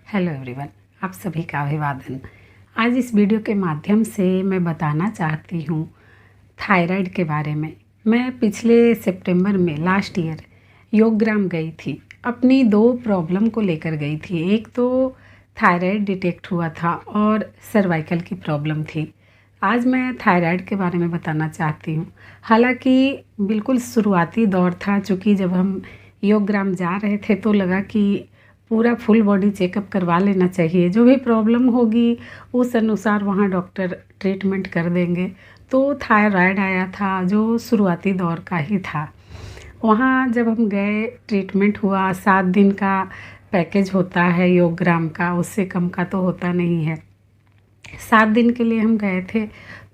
Hello everyone, आप सभी का अभिवादन। आज इस वीडियो के माध्यम से मैं बताना चाहती हूँ थायराइड के बारे में। मैं पिछले सितंबर में लास्ट ईयर योगग्राम गई थी। अपनी 2 प्रॉब्लम को लेकर गई थी। एक तो थायराइड डिटेक्ट हुआ था और सर्वाइकल की प्रॉब्लम थी। आज मैं थायराइड के बारे में बताना चाहती हूँ। हालांकि बिल्कुल शुरुआती दौर था, चूँकि जब हम योगग्राम जा रहे थे तो लगा कि पूरा फुल बॉडी चेकअप करवा लेना चाहिए। जो भी प्रॉब्लम होगी उस अनुसार वहाँ डॉक्टर ट्रीटमेंट कर देंगे। तो थायराइड आया था जो शुरुआती दौर का ही था। वहाँ जब हम गए, ट्रीटमेंट हुआ। 7 दिन का पैकेज होता है योगग्राम का, उससे कम का तो होता नहीं है। 7 दिन के लिए हम गए थे।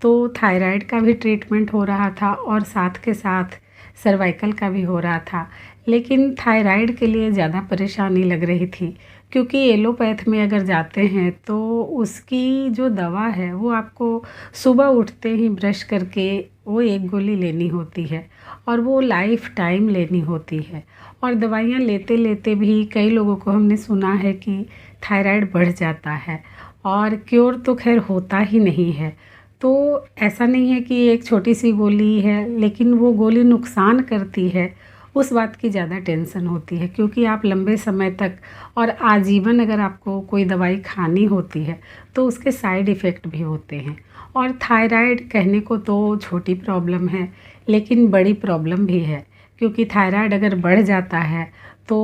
तो थायराइड का भी ट्रीटमेंट हो रहा था और साथ के साथ सर्वाइकल का भी हो रहा था। लेकिन थायराइड के लिए ज़्यादा परेशानी लग रही थी, क्योंकि एलोपैथ में अगर जाते हैं तो उसकी जो दवा है वो आपको सुबह उठते ही ब्रश करके वो 1 गोली लेनी होती है और वो लाइफ टाइम लेनी होती है। और दवाइयाँ लेते लेते भी कई लोगों को हमने सुना है कि थायराइड बढ़ जाता है और क्योर तो खैर होता ही नहीं है। तो ऐसा नहीं है कि एक छोटी सी गोली है, लेकिन वो गोली नुकसान करती है, उस बात की ज़्यादा टेंशन होती है। क्योंकि आप लंबे समय तक और आजीवन अगर आपको कोई दवाई खानी होती है तो उसके साइड इफ़ेक्ट भी होते हैं। और थायराइड कहने को तो छोटी प्रॉब्लम है, लेकिन बड़ी प्रॉब्लम भी है। क्योंकि थायराइड अगर बढ़ जाता है तो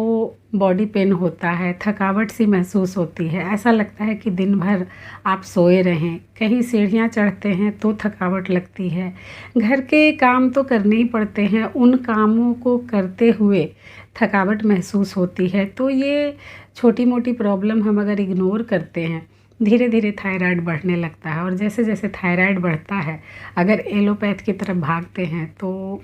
बॉडी पेन होता है, थकावट सी महसूस होती है। ऐसा लगता है कि दिन भर आप सोए रहें। कहीं सीढ़ियाँ चढ़ते हैं तो थकावट लगती है। घर के काम तो करने ही पड़ते हैं, उन कामों को करते हुए थकावट महसूस होती है। तो ये छोटी मोटी प्रॉब्लम हम अगर इग्नोर करते हैं, धीरे धीरे थायराइड बढ़ने लगता है। और जैसे जैसे थायराइड बढ़ता है, अगर एलोपैथ की तरफ भागते हैं तो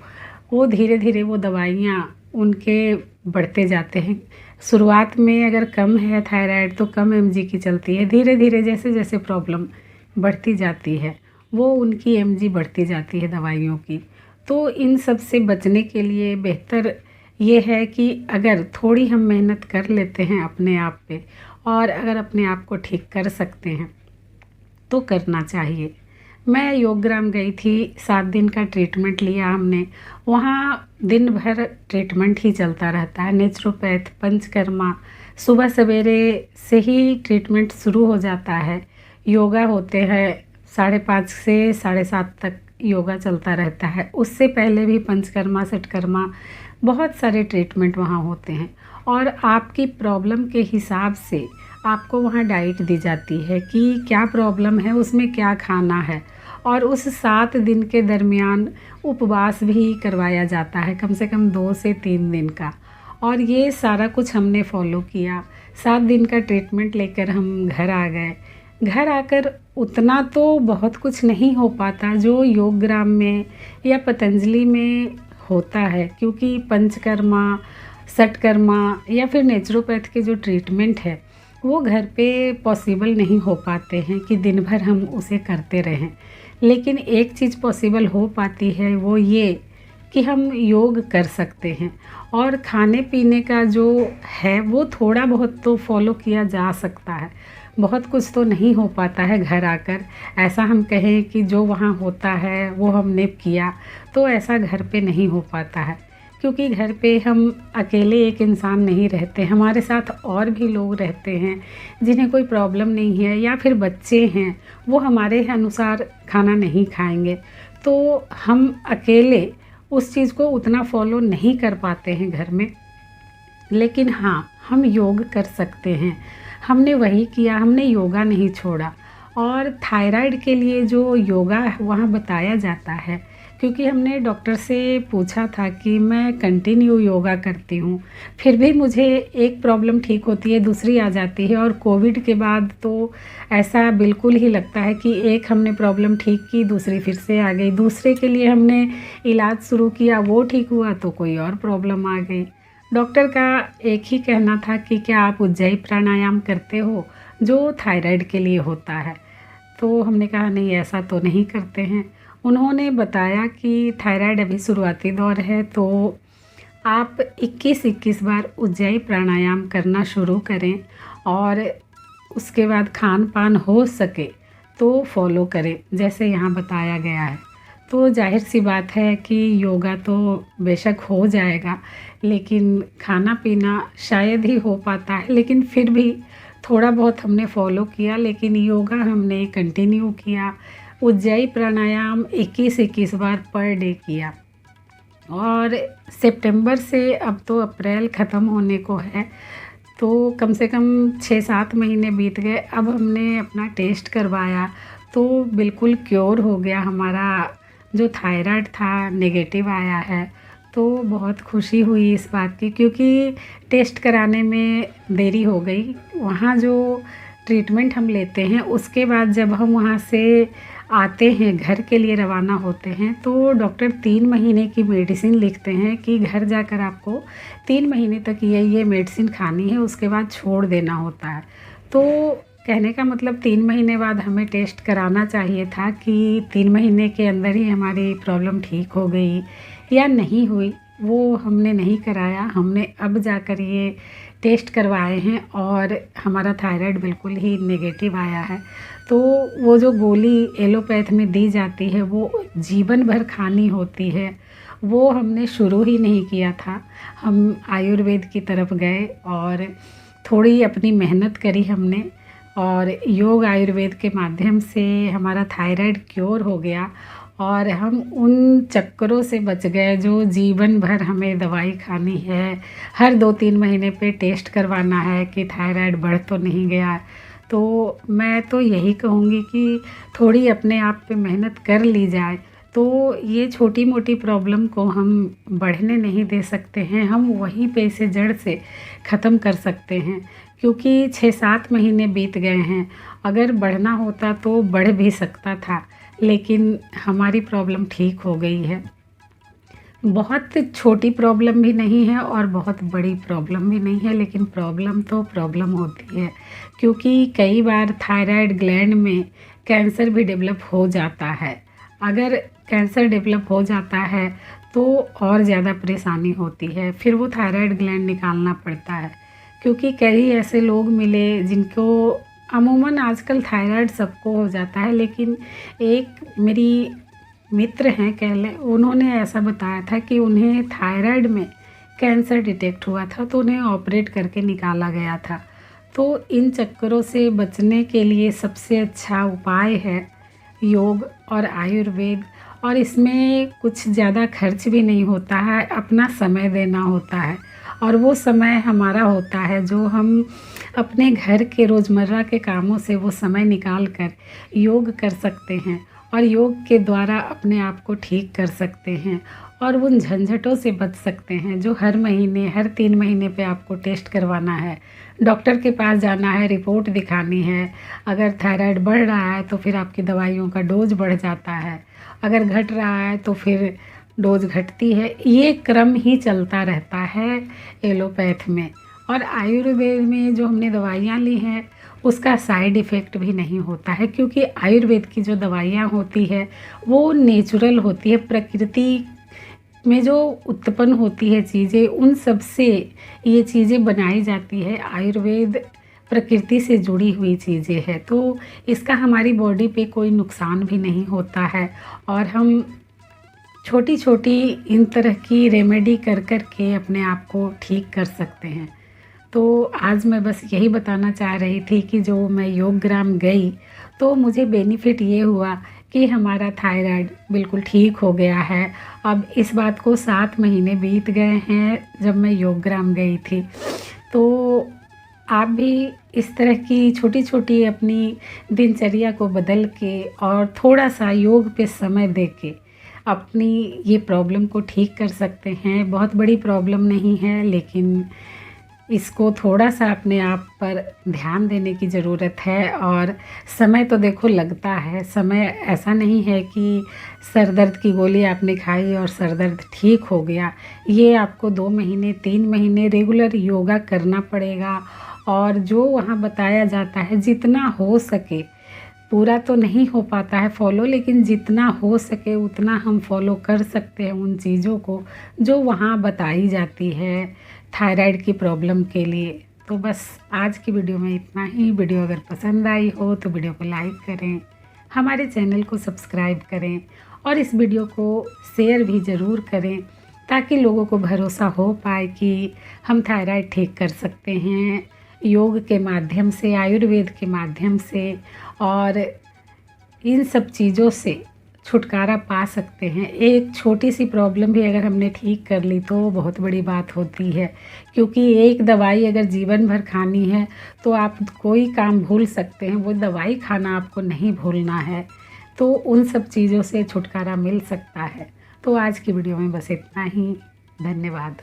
वो धीरे धीरे वो दवाइयाँ उनके बढ़ते जाते हैं। शुरुआत में अगर कम है थायराइड तो कम एमजी की चलती है। धीरे धीरे जैसे जैसे प्रॉब्लम बढ़ती जाती है वो उनकी एमजी बढ़ती जाती है दवाइयों की। तो इन सब से बचने के लिए बेहतर ये है कि अगर थोड़ी हम मेहनत कर लेते हैं अपने आप पे और अगर अपने आप को ठीक कर सकते हैं तो करना चाहिए। मैं योगग्राम गई थी, 7 दिन का ट्रीटमेंट लिया हमने। वहाँ दिन भर ट्रीटमेंट ही चलता रहता है। नेचुरोपैथ, पंचकर्मा, सुबह सवेरे से ही ट्रीटमेंट शुरू हो जाता है। योगा होते हैं 5:30 से 7:30 तक योगा चलता रहता है। उससे पहले भी पंचकर्मा, षटकर्मा, बहुत सारे ट्रीटमेंट वहाँ होते हैं। और आपकी प्रॉब्लम के हिसाब से आपको वहाँ डाइट दी जाती है कि क्या प्रॉब्लम है, उसमें क्या खाना है। और उस 7 दिन के दरमियान उपवास भी करवाया जाता है, कम से कम 2 से 3 दिन का। और ये सारा कुछ हमने फॉलो किया। 7 दिन का ट्रीटमेंट लेकर हम घर आ गए। घर आकर उतना तो बहुत कुछ नहीं हो पाता जो योगग्राम में या पतंजलि में होता है, क्योंकि पंचकर्मा, षटकर्मा या फिर नेचुरोपैथ के जो ट्रीटमेंट है वो घर पे पॉसिबल नहीं हो पाते हैं कि दिन भर हम उसे करते रहें। लेकिन एक चीज़ पॉसिबल हो पाती है, वो ये कि हम योग कर सकते हैं। और खाने पीने का जो है वो थोड़ा बहुत तो फॉलो किया जा सकता है। बहुत कुछ तो नहीं हो पाता है घर आकर। ऐसा हम कहें कि जो वहाँ होता है वो हमने किया, तो ऐसा घर पे नहीं हो पाता है। क्योंकि घर पे हम अकेले एक इंसान नहीं रहते, हमारे साथ और भी लोग रहते हैं जिन्हें कोई प्रॉब्लम नहीं है, या फिर बच्चे हैं वो हमारे अनुसार खाना नहीं खाएंगे। तो हम अकेले उस चीज़ को उतना फॉलो नहीं कर पाते हैं घर में। लेकिन हाँ, हम योग कर सकते हैं। हमने वही किया, हमने योगा नहीं छोड़ा। और थायराइड के लिए जो योगा वहाँ बताया जाता है, क्योंकि हमने डॉक्टर से पूछा था कि मैं कंटिन्यू योगा करती हूँ, फिर भी मुझे एक प्रॉब्लम ठीक होती है, दूसरी आ जाती है। और कोविड के बाद तो ऐसा बिल्कुल ही लगता है कि एक हमने प्रॉब्लम ठीक की, दूसरी फिर से आ गई। दूसरे के लिए हमने इलाज शुरू किया, वो ठीक हुआ तो कोई और प्रॉब्लम आ गई। डॉक्टर का एक ही कहना था कि क्या आप उज्जयी प्राणायाम करते हो जो थायराइड के लिए होता है। तो हमने कहा नहीं, ऐसा तो नहीं करते हैं। उन्होंने बताया कि थायराइड अभी शुरुआती दौर है, तो आप 21-21 बार उज्जयी प्राणायाम करना शुरू करें। और उसके बाद खान पान हो सके तो फॉलो करें जैसे यहाँ बताया गया है। तो जाहिर सी बात है कि योगा तो बेशक हो जाएगा, लेकिन खाना पीना शायद ही हो पाता है, लेकिन फिर भी थोड़ा बहुत हमने फॉलो किया। लेकिन योगा हमने कंटिन्यू किया। उज्जयी प्राणायाम 21-21 बार पर डे किया। और सितंबर से अब तो अप्रैल ख़त्म होने को है, तो कम से कम 6-7 महीने बीत गए। अब हमने अपना टेस्ट करवाया तो बिल्कुल क्योर हो गया। हमारा जो थायराइड था नेगेटिव आया है। तो बहुत खुशी हुई इस बात की, क्योंकि टेस्ट कराने में देरी हो गई। वहाँ जो ट्रीटमेंट हम लेते हैं उसके बाद जब हम वहाँ से आते हैं, घर के लिए रवाना होते हैं, तो डॉक्टर 3 महीने की मेडिसिन लिखते हैं कि घर जाकर आपको 3 महीने तक ये मेडिसिन खानी है, उसके बाद छोड़ देना होता है। तो कहने का मतलब 3 महीने बाद हमें टेस्ट कराना चाहिए था कि 3 महीने के अंदर ही हमारी प्रॉब्लम ठीक हो गई या नहीं हुई। वो हमने नहीं कराया। हमने अब जाकर ये टेस्ट करवाए हैं और हमारा थायराइड बिल्कुल ही नेगेटिव आया है। तो वो जो गोली एलोपैथ में दी जाती है वो जीवन भर खानी होती है, वो हमने शुरू ही नहीं किया था। हम आयुर्वेद की तरफ गए और थोड़ी अपनी मेहनत करी हमने, और योग आयुर्वेद के माध्यम से हमारा थायराइड क्योर हो गया। और हम उन चक्करों से बच गए जो जीवन भर हमें दवाई खानी है, हर 2-3 महीने पे टेस्ट करवाना है कि थायराइड बढ़ तो नहीं गया। तो मैं तो यही कहूँगी कि थोड़ी अपने आप पे मेहनत कर ली जाए तो ये छोटी मोटी प्रॉब्लम को हम बढ़ने नहीं दे सकते हैं। हम वहीं पे इसे जड़ से ख़त्म कर सकते हैं, क्योंकि 6-7 महीने बीत गए हैं। अगर बढ़ना होता तो बढ़ भी सकता था, लेकिन हमारी प्रॉब्लम ठीक हो गई है। बहुत छोटी प्रॉब्लम भी नहीं है और बहुत बड़ी प्रॉब्लम भी नहीं है, लेकिन प्रॉब्लम तो प्रॉब्लम होती है, क्योंकि कई बार थायराइड ग्लैंड में कैंसर भी डेवलप हो जाता है। अगर कैंसर डेवलप हो जाता है तो और ज़्यादा परेशानी होती है, फिर वो थायराइड ग्लैंड निकालना पड़ता है। क्योंकि कई ऐसे लोग मिले जिनको अमूमन आजकल थायराइड सबको हो जाता है, लेकिन एक मेरी मित्र हैं कह लें, उन्होंने ऐसा बताया था कि उन्हें थायराइड में कैंसर डिटेक्ट हुआ था, तो उन्हें ऑपरेट करके निकाला गया था। तो इन चक्करों से बचने के लिए सबसे अच्छा उपाय है योग और आयुर्वेद, और इसमें कुछ ज़्यादा खर्च भी नहीं होता है, अपना समय देना होता है। और वो समय हमारा होता है जो हम अपने घर के रोज़मर्रा के कामों से वो समय निकाल कर योग कर सकते हैं, और योग के द्वारा अपने आप को ठीक कर सकते हैं और उन झंझटों से बच सकते हैं जो हर महीने, हर 3 महीने पे आपको टेस्ट करवाना है, डॉक्टर के पास जाना है, रिपोर्ट दिखानी है। अगर थायराइड बढ़ रहा है तो फिर आपकी दवाइयों का डोज बढ़ जाता है, अगर घट रहा है तो फिर डोज घटती है। ये क्रम ही चलता रहता है एलोपैथ में। और आयुर्वेद में जो हमने दवाइयाँ ली हैं उसका साइड इफ़ेक्ट भी नहीं होता है, क्योंकि आयुर्वेद की जो दवाइयाँ होती है वो नेचुरल होती है। प्रकृति में जो उत्पन्न होती है चीज़ें, उन सब से ये चीज़ें बनाई जाती है। आयुर्वेद प्रकृति से जुड़ी हुई चीज़ें हैं, तो इसका हमारी बॉडी पे कोई नुकसान भी नहीं होता है। और हम छोटी छोटी इन तरह की रेमेडी कर कर के अपने आप को ठीक कर सकते हैं। तो आज मैं बस यही बताना चाह रही थी कि जो मैं योगग्राम गई तो मुझे बेनिफिट ये हुआ कि हमारा थायराइड बिल्कुल ठीक हो गया है। अब इस बात को 7 महीने बीत गए हैं जब मैं योगग्राम गई थी। तो आप भी इस तरह की छोटी छोटी अपनी दिनचर्या को बदल के और थोड़ा सा योग पे समय दे के अपनी ये प्रॉब्लम को ठीक कर सकते हैं। बहुत बड़ी प्रॉब्लम नहीं है, लेकिन इसको थोड़ा सा अपने आप पर ध्यान देने की ज़रूरत है। और समय तो देखो लगता है, समय ऐसा नहीं है कि सर दर्द की गोली आपने खाई और सर दर्द ठीक हो गया। ये आपको 2 महीने 3 महीने रेगुलर योगा करना पड़ेगा। और जो वहाँ बताया जाता है जितना हो सके, पूरा तो नहीं हो पाता है फॉलो, लेकिन जितना हो सके उतना हम फॉलो कर सकते हैं उन चीज़ों को जो वहाँ बताई जाती है थायराइड की प्रॉब्लम के लिए। तो बस आज की वीडियो में इतना ही। वीडियो अगर पसंद आई हो तो वीडियो को लाइक करें, हमारे चैनल को सब्सक्राइब करें और इस वीडियो को शेयर भी ज़रूर करें, ताकि लोगों को भरोसा हो पाए कि हम थायराइड ठीक कर सकते हैं योग के माध्यम से, आयुर्वेद के माध्यम से, और इन सब चीज़ों से छुटकारा पा सकते हैं। एक छोटी सी प्रॉब्लम भी अगर हमने ठीक कर ली तो बहुत बड़ी बात होती है, क्योंकि एक दवाई अगर जीवन भर खानी है तो आप कोई काम भूल सकते हैं, वो दवाई खाना आपको नहीं भूलना है। तो उन सब चीज़ों से छुटकारा मिल सकता है। तो आज की वीडियो में बस इतना ही। धन्यवाद।